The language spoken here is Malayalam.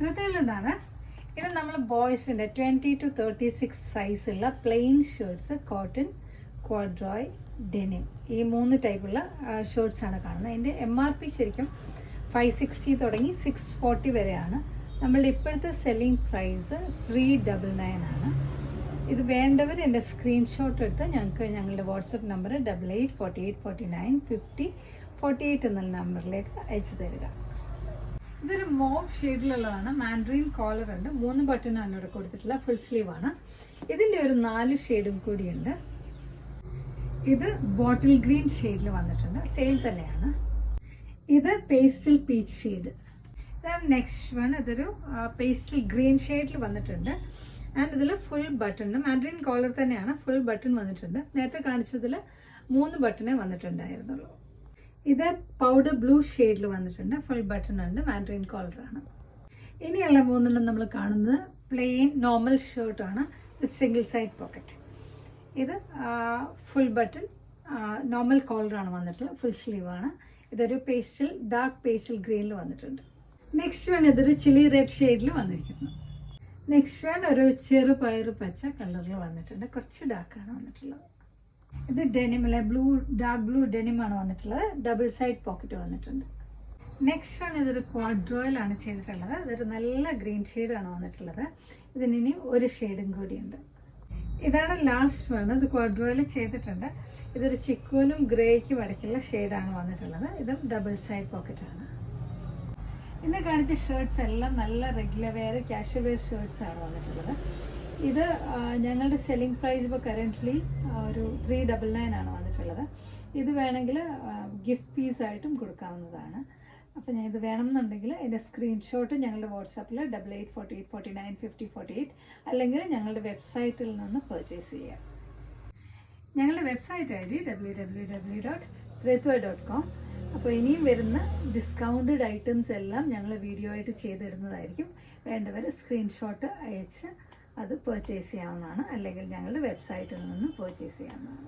ഋതുവിൽ നിന്നാണ്. ഇത് നമ്മൾ ബോയ്സിൻ്റെ 20 to 36 സൈസുള്ള പ്ലെയിൻ ഷർട്ട്സ്, കോട്ടൺ, ക്വാഡ്രോയ്, ഡെനിം, ഈ 3 ടൈപ്പുള്ള ഷർട്ട്സാണ് കാണുന്നത്. അതിൻ്റെ MRP ശരിക്കും 560 തുടങ്ങി 640 വരെയാണ്. നമ്മളുടെ ഇപ്പോഴത്തെ സെല്ലിംഗ് പ്രൈസ് 399 ആണ്. ഇത് വേണ്ടവർ എൻ്റെ സ്ക്രീൻഷോട്ട് എടുത്ത് ഞങ്ങൾക്ക് ഞങ്ങളുടെ വാട്സപ്പ് നമ്പർ 8848495048 എന്നുള്ള നമ്പറിലേക്ക് അയച്ചു തരിക. ഇതൊരു മോവ് ഷെയ്ഡിലുള്ളതാണ്. മാൻഡ്രീൻ കോളർ ഉണ്ട്, 3 ബട്ടണാണ് ഇവിടെ കൊടുത്തിട്ടുള്ള, ഫുൾ സ്ലീവ് ആണ്. ഇതിൻ്റെ ഒരു 4 ഷെയ്ഡും കൂടിയുണ്ട്. ഇത് ബോട്ടിൽ ഗ്രീൻ ഷെയ്ഡിൽ വന്നിട്ടുണ്ട്, സെയിം തന്നെയാണ്. ഇത് പേസ്റ്റൽ പീച്ച് ഷെയ്ഡ്. ഇതാണ് നെക്സ്റ്റ് വൺ. ഇതൊരു പേസ്റ്റൽ ഗ്രീൻ ഷെയ്ഡിൽ വന്നിട്ടുണ്ട്. ആൻഡ് ഇതിൽ ഫുൾ ബട്ടൺ, മാൻഡ്രീൻ കോളർ തന്നെയാണ്, ഫുൾ ബട്ടൺ വന്നിട്ടുണ്ട്. നേരത്തെ കാണിച്ചതിൽ 3 ബട്ടണേ വന്നിട്ടുണ്ടായിരുന്നുള്ളൂ. ഇത് പൗഡർ ബ്ലൂ ഷെയ്ഡിൽ വന്നിട്ടുണ്ട്, ഫുൾ ബട്ടൺ ഉണ്ട്, മാൻഡ്രീൻ കോളറാണ്. ഇനിയുള്ള 3 നമ്മൾ കാണുന്നത് പ്ലെയിൻ നോർമൽ ഷർട്ടാണ് വിത്ത് സിംഗിൾ സൈഡ് പോക്കറ്റ്. ഇത് ഫുൾ ബട്ടൺ നോർമൽ കോളറാണ് വന്നിട്ടുള്ളത്, ഫുൾ സ്ലീവാണ്. ഇതൊരു പേസ്റ്റൽ ഡാർക്ക് പേസ്റ്റൽ ഗ്രീനിൽ വന്നിട്ടുണ്ട്. നെക്സ്റ്റ് വൺ ഇതൊരു ചില്ലി റെഡ് ഷെയ്ഡിൽ വന്നിരിക്കുന്നു. നെക്സ്റ്റ് വൺ ഒരു ചെറുപയർ പച്ച കളറിൽ വന്നിട്ടുണ്ട്, കുറച്ച് ഡാർക്കാണ് വന്നിട്ടുള്ളത്. ഇത് ഡെനിമിലെ ഡാർക്ക് ബ്ലൂ ഡെനിമാണ് വന്നിട്ടുള്ളത്, ഡബിൾ സൈഡ് പോക്കറ്റ് വന്നിട്ടുണ്ട്. നെക്സ്റ്റ് വൺ ഇതൊരു ക്വാഡ്രോയിലാണ് ചെയ്തിട്ടുള്ളത്. ഇതൊരു നല്ല ഗ്രീൻ ഷെയ്ഡാണ് വന്നിട്ടുള്ളത്. ഇതിനി ഒരു ഷെയ്ഡും കൂടിയുണ്ട്. ഇതാണ് ലാസ്റ്റ് വൺ. ഇത് ക്വാഡ്രോയിൽ ചെയ്തിട്ടുണ്ട്. ഇതൊരു ചിക്കുവിനും ഗ്രേയ്ക്കും ഇടയ്ക്കുള്ള ഷെയ്ഡാണ് വന്നിട്ടുള്ളത്. ഇതും ഡബിൾ സൈഡ് പോക്കറ്റാണ്. ഇന്ന് കാണിച്ച ഷർട്ട്സ് എല്ലാം നല്ല regular wear, casual wear shirts ആണ് വന്നിട്ടുള്ളത്. ഇത് ഞങ്ങളുടെ സെല്ലിംഗ് പ്രൈസ് ഇപ്പോൾ കറൻ്റ്ലി ഒരു 399 ആണ് വന്നിട്ടുള്ളത്. ഇത് വേണമെങ്കിൽ ഗിഫ്റ്റ് പീസായിട്ടും കൊടുക്കാവുന്നതാണ്. അപ്പോൾ ഞാൻ ഇത് വേണമെന്നുണ്ടെങ്കിൽ എൻ്റെ സ്ക്രീൻഷോട്ട് ഞങ്ങളുടെ വാട്സാപ്പിൽ 8848495048 അല്ലെങ്കിൽ ഞങ്ങളുടെ വെബ്സൈറ്റിൽ നിന്ന് പർച്ചേസ് ചെയ്യാം. ഞങ്ങളുടെ വെബ്സൈറ്റ് ID www.trethway.com. അപ്പോൾ ഇനിയും വരുന്ന ഡിസ്കൗണ്ടഡ് ഐറ്റംസ് എല്ലാം ഞങ്ങൾ വീഡിയോ ആയിട്ട് ചെയ്തിടുന്നതായിരിക്കും. വേണ്ടവർ സ്ക്രീൻഷോട്ട് അയച്ച് അത് പർച്ചേസ് ചെയ്യാവുന്നതാണ്, അല്ലെങ്കിൽ ഞങ്ങളുടെ വെബ്സൈറ്റിൽ നിന്ന് പർച്ചേസ് ചെയ്യാവുന്നതാണ്.